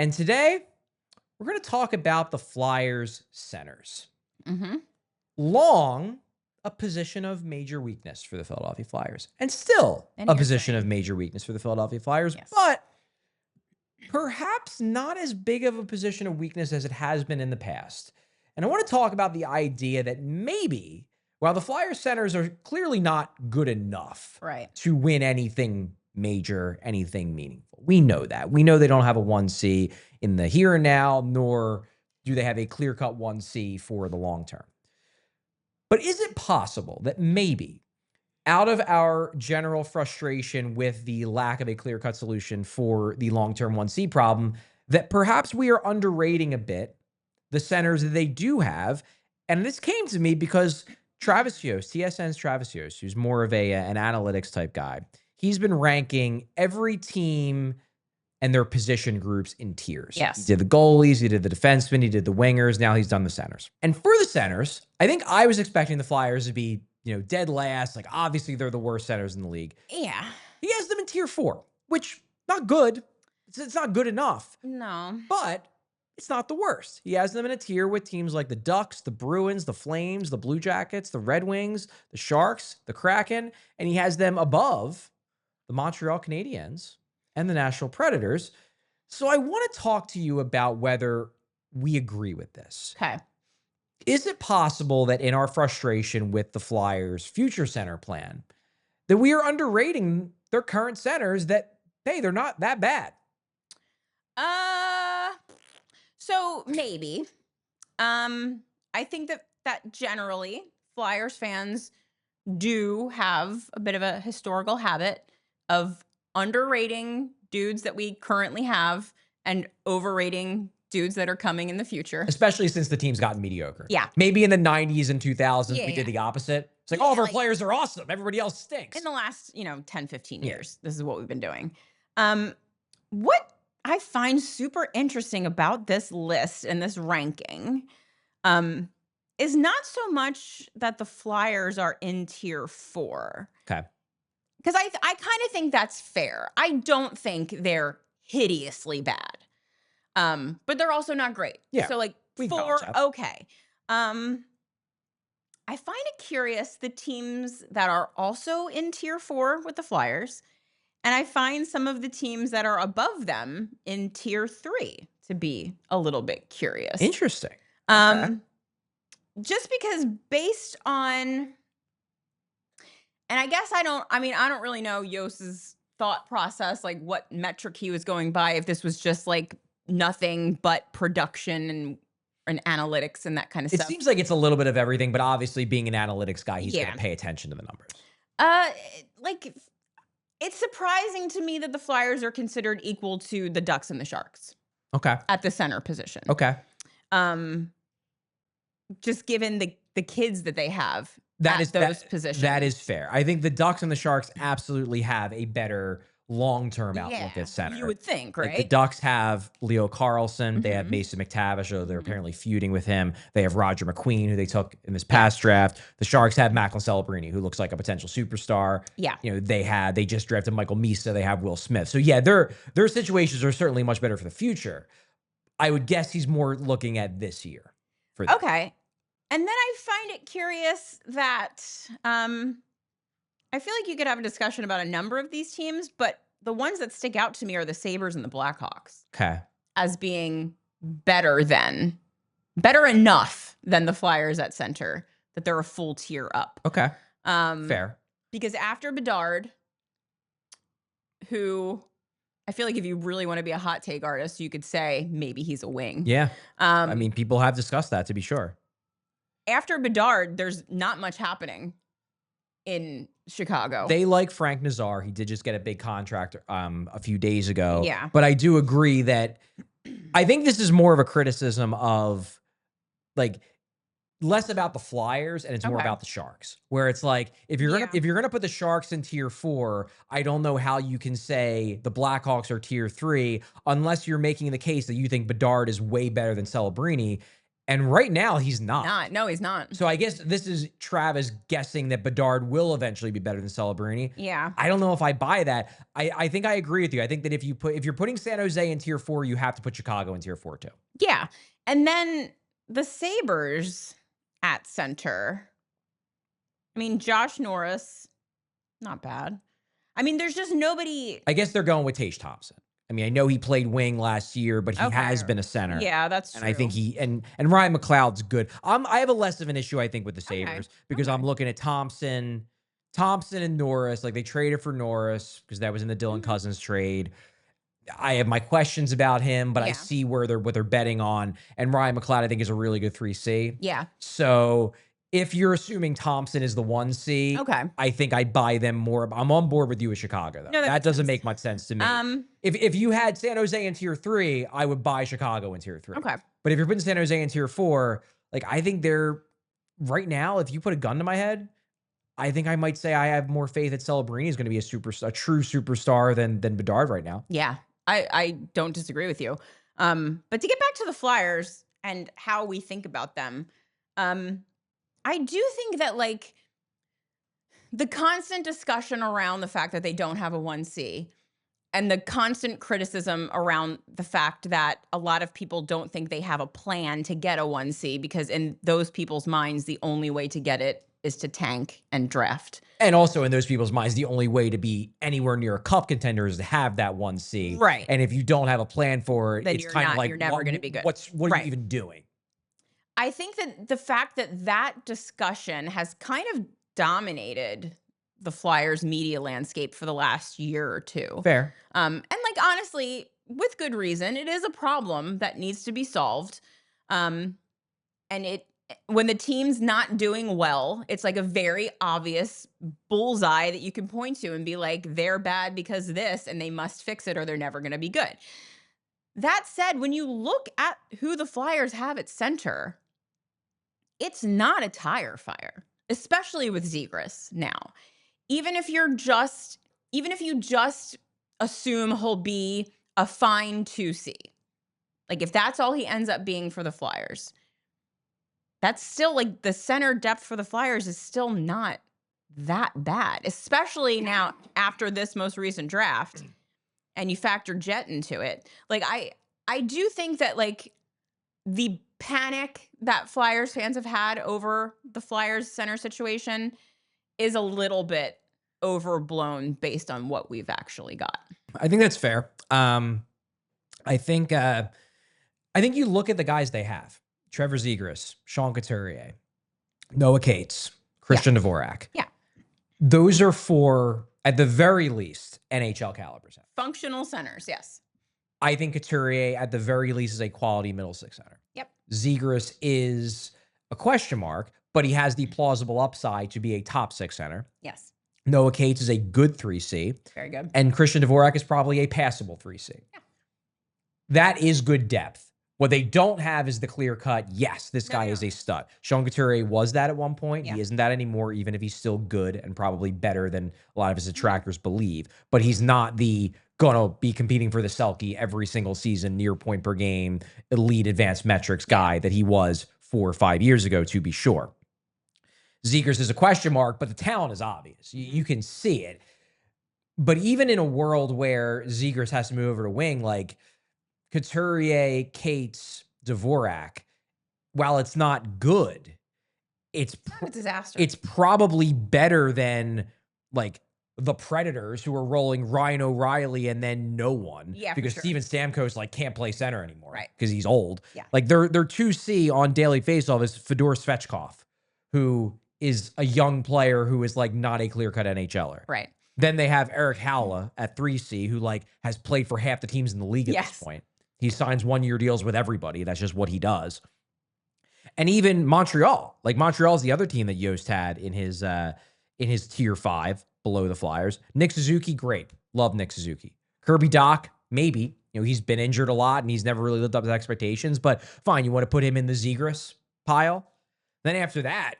And today, we're going to talk about the Flyers centers. Mm-hmm. Long, a position of major weakness for the Philadelphia Flyers. And still a position of major weakness for the Philadelphia Flyers. Yes. But perhaps not as big of a position of weakness as it has been in the past. And I want to talk about the idea that maybe, while the Flyers centers are clearly not good enough to win anything major, anything meaningful. We know that. We know they don't have a 1C in the here and now, nor do they have a clear-cut 1C for the long term. But is it possible that maybe, out of our general frustration with the lack of a clear-cut solution for the long-term 1C problem, that perhaps we are underrating a bit the centers that they do have? And this came to me because Travis Yost, TSN's Travis Yost, who's more of an analytics type guy, he's been ranking every team and their position groups in tiers. Yes. He did the goalies, he did the defensemen, he did the wingers, now he's done the centers. And for the centers, I think I was expecting the Flyers to be, dead last. Like, obviously, they're the worst centers in the league. Yeah. He has them in tier 4, which, not good. It's not good enough. No. But it's not the worst. He has them in a tier with teams like the Ducks, the Bruins, the Flames, the Blue Jackets, the Red Wings, the Sharks, the Kraken, and he has them above the Montreal Canadiens and the Nashville Predators. So I want to talk to you about whether we agree with this. Okay. Is it possible that in our frustration with the Flyers' future center plan, that we are underrating their current centers, that, hey, they're not that bad? So maybe. I think that generally Flyers fans do have a bit of a historical habit of underrating dudes that we currently have and overrating dudes that are coming in the future. Especially since the team's gotten mediocre. Yeah. Maybe in the 90s and 2000s, we did the opposite. It's like, all of our players are awesome. Everybody else stinks. In the last, 10, 15 years, this is what we've been doing. What I find super interesting about this list and this ranking is not so much that the Flyers are in tier 4. Okay. Because I kind of think that's fair. I don't think they're hideously bad. But they're also not great. Yeah. So 4, okay. I find it curious the teams that are also in tier 4 with the Flyers, and I find some of the teams that are above them in tier 3 to be a little bit curious. Interesting. Okay. Just because based on, and I guess I don't really know Yost's thought process, like what metric he was going by, if this was just like nothing but production and analytics and that kind of stuff. It seems like it's a little bit of everything, but obviously being an analytics guy, he's going to pay attention to the numbers. It's surprising to me that the Flyers are considered equal to the Ducks and the Sharks. Okay. At the center position. Okay. Just given the kids that they have those positions. That is fair. I think the Ducks and the Sharks absolutely have a better long-term outlook at center. You would think, right? Like the Ducks have Leo Carlson. They have Mason McTavish, so they're apparently feuding with him. They have Roger McQueen, who they took in this past draft. The Sharks have Macklin Celebrini, who looks like a potential superstar. Yeah. They just drafted Michael Misa. They have Will Smith. So yeah, their situations are certainly much better for the future. I would guess he's more looking at this year. Okay. And then I find it curious that I feel like you could have a discussion about a number of these teams, but the ones that stick out to me are the Sabres and the Blackhawks. Okay. As being better enough than the Flyers at center, that they're a full tier up. Okay. Fair. Because after Bedard, who I feel like if you really want to be a hot take artist, you could say maybe he's a wing. Yeah. People have discussed that, to be sure. After Bedard, there's not much happening in Chicago. They like Frank Nazar. He did just get a big contract a few days ago. Yeah. But I do agree that I think this is more of a criticism of less about the Flyers and it's more about the Sharks. Where it's like if you're gonna put the Sharks in tier 4, I don't know how you can say the Blackhawks are tier 3 unless you're making the case that you think Bedard is way better than Celebrini. And right now, he's not. No, he's not. So I guess this is Travis guessing that Bedard will eventually be better than Celebrini. Yeah. I don't know if I buy that. I think I agree with you. I think that if you're putting San Jose in tier 4, you have to put Chicago in tier 4 too. Yeah. And then the Sabres at center. I mean, Josh Norris, not bad. I mean, there's just nobody. I guess they're going with Tage Thompson. I mean, I know he played wing last year, but he has been a center. Yeah, that's true. And I think and Ryan McLeod's good. I have a less of an issue, I think, with the Sabres because I'm looking at Thompson and Norris. Like, they traded for Norris because that was in the Dylan Cousins trade. I have my questions about him, but I see what they're betting on. And Ryan McLeod, I think, is a really good 3C. Yeah. So if you're assuming Thompson is the 1C, I think I buy them more. I'm on board with you with Chicago, though. No, that doesn't make much sense to me. If you had San Jose in tier 3, I would buy Chicago in tier 3. Okay. But if you're putting San Jose in tier 4, like, I think they're right now, if you put a gun to my head, I think I might say I have more faith that Celebrini is going to be a true superstar than Bedard right now. Yeah, I don't disagree with you. But to get back to the Flyers and how we think about them, I do think that, like, the constant discussion around the fact that they don't have a 1C and the constant criticism around the fact that a lot of people don't think they have a plan to get a 1C because in those people's minds, the only way to get it is to tank and draft. And also in those people's minds, the only way to be anywhere near a cup contender is to have that 1C. Right. And if you don't have a plan for it, then it's kind of like, you're never going to be good. What are you even doing? I think that the fact that discussion has kind of dominated the Flyers media landscape for the last year or two. Fair. And, like, honestly, with good reason, it is a problem that needs to be solved. And when the team's not doing well, it's like a very obvious bullseye that you can point to and be like, they're bad because this, and they must fix it or they're never going to be good. That said, when you look at who the Flyers have at center, it's not a tire fire, especially with Zegras now. Even if you just assume he'll be a fine 2C, like if that's all he ends up being for the Flyers, that's still, like, the center depth for the Flyers is still not that bad, especially now after this most recent draft and you factor Jet into it. Like, I do think that, like, the panic that Flyers fans have had over the Flyers center situation is a little bit overblown based on what we've actually got. I think that's fair. I think you look at the guys they have. Trevor Zegras, Sean Couturier, Noah Cates, Christian Dvorak. Yeah. Those are for, at the very least, NHL caliber centers. Functional centers, yes. I think Couturier, at the very least, is a quality middle six center. Yep. Zegras is a question mark, but he has the plausible upside to be a top six center. Yes. Noah Cates is a good 3C. Very good. And Christian Dvorak is probably a passable 3C. Yeah. That is good depth. What they don't have is the clear cut, yes, this guy is a stud. Sean Couturier was that at one point. Yeah. He isn't that anymore, even if he's still good and probably better than a lot of his detractors believe. But he's not the going to be competing for the Selke every single season, near point per game, elite advanced metrics guy that he was 4 or 5 years ago, to be sure. Zegras is a question mark, but the talent is obvious. You can see it. But even in a world where Zegras has to move over to wing, like Couturier, Cates, Dvorak, while it's not good, it's a disaster. It's probably better than, like, the Predators, who are rolling Ryan O'Reilly and then no one. Yeah, because Steven Stamkos, like, can't play center anymore. Right. Because he's old. Yeah. Like, their 2C on daily faceoff is Fedor Svechkov, who is a young player who is, like, not a clear-cut NHLer. Right. Then they have Eric Halla at 3C, who, like, has played for half the teams in the league at this point. He signs 1-year deals with everybody. That's just what he does. And even Montreal. Like, Montreal's the other team that Yost had in his tier 5 below the Flyers. Nick Suzuki, great. Love Nick Suzuki. Kirby Dach, maybe. You know, he's been injured a lot, and he's never really lived up to expectations. But fine, you want to put him in the Zegras pile? Then after that,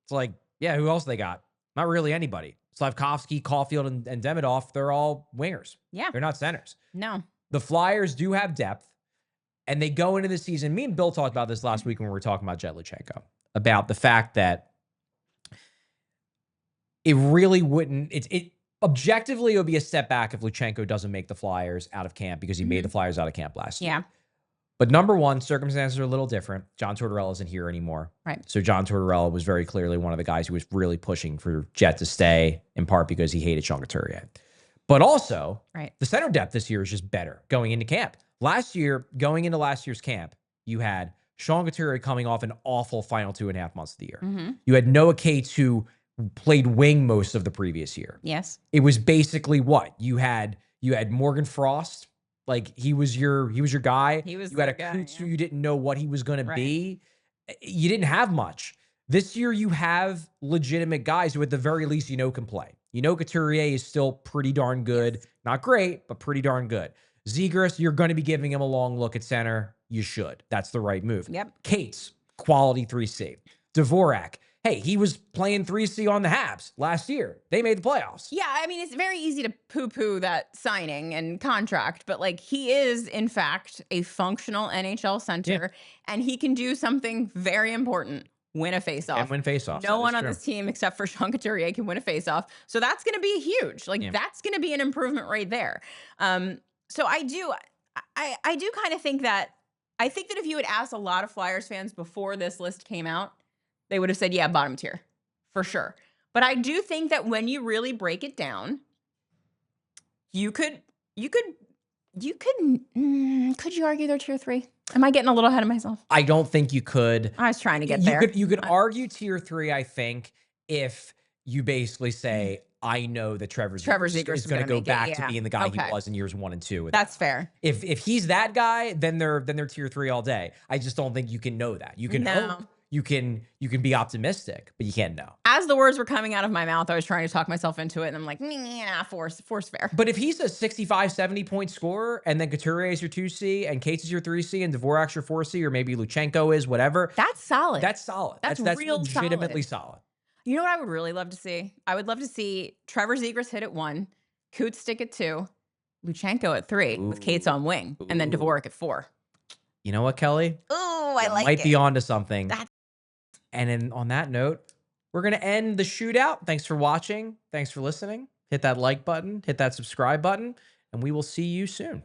it's like, yeah, who else they got? Not really anybody. Slavkovsky, Caulfield, and Demidov, they're all wingers. Yeah. They're not centers. No. The Flyers do have depth. And they go into the season. Me and Bill talked about this last week when we were talking about Jet Luchenko, about the fact that it really wouldn't, objectively, it would be a step back if Luchenko doesn't make the Flyers out of camp because he made the Flyers out of camp last year. Yeah. But number one, circumstances are a little different. John Tortorella isn't here anymore. Right. So John Tortorella was very clearly one of the guys who was really pushing for Jet to stay, in part because he hated Sean Couturier. But also, the center depth this year is just better going into camp. Last year, going into last year's camp, you had Sean Couturier coming off an awful final 2.5 months of the year. You had Noah Cates, who played wing most of the previous year. Yes. It was basically what? You had Morgan Frost. Like he was your guy. You had a Coots who you didn't know what he was going to be. You didn't have much. This year you have legitimate guys who at the very least can play. Couturier is still pretty darn good. Yes. Not great, but pretty darn good. Zegras, you're going to be giving him a long look at center. You should. That's the right move. Yep. Cates, quality 3C. Dvorak. Hey, he was playing 3C on the Habs last year. They made the playoffs. Yeah, I mean, it's very easy to poo-poo that signing and contract, but like he is, in fact, a functional NHL center, and he can do something very important: win a faceoff. And win faceoffs. No one on this team except for Sean Couturier can win a faceoff, so that's going to be huge. Like that's going to be an improvement right there. So I do kind of think that if you had asked a lot of Flyers fans before this list came out, they would have said, yeah, bottom tier, for sure. But I do think that when you really break it down, could you argue they're tier 3? Am I getting a little ahead of myself? I don't think you could. I was trying to get there. You could argue tier 3, I think, if you basically say, I know that Trevor Zegras is going to go back to being the guy he was in years 1 and 2. That's fair. If he's that guy, then they're tier 3 all day. I just don't think you can know that. You can hope. You can be optimistic, but you can't know. As the words were coming out of my mouth, I was trying to talk myself into it, and I'm like, nah, force fair. But if he's a 65, 70-point scorer, and then Couturier is your 2C, and Cates is your 3C, and Dvorak's your 4C, or maybe Luchenko is, whatever. That's solid. That's solid. That's real legitimately solid. You know what I would really love to see? I would love to see Trevor Zegras hit at 1, Coots stick at 2, Luchenko at 3, with Cates on wing, and then Dvorak at 4. You know what, Kelly? Ooh, I like it. Might be onto something. And on that note, we're going to end the shootout. Thanks for watching. Thanks for listening. Hit that like button. Hit that subscribe button. And we will see you soon.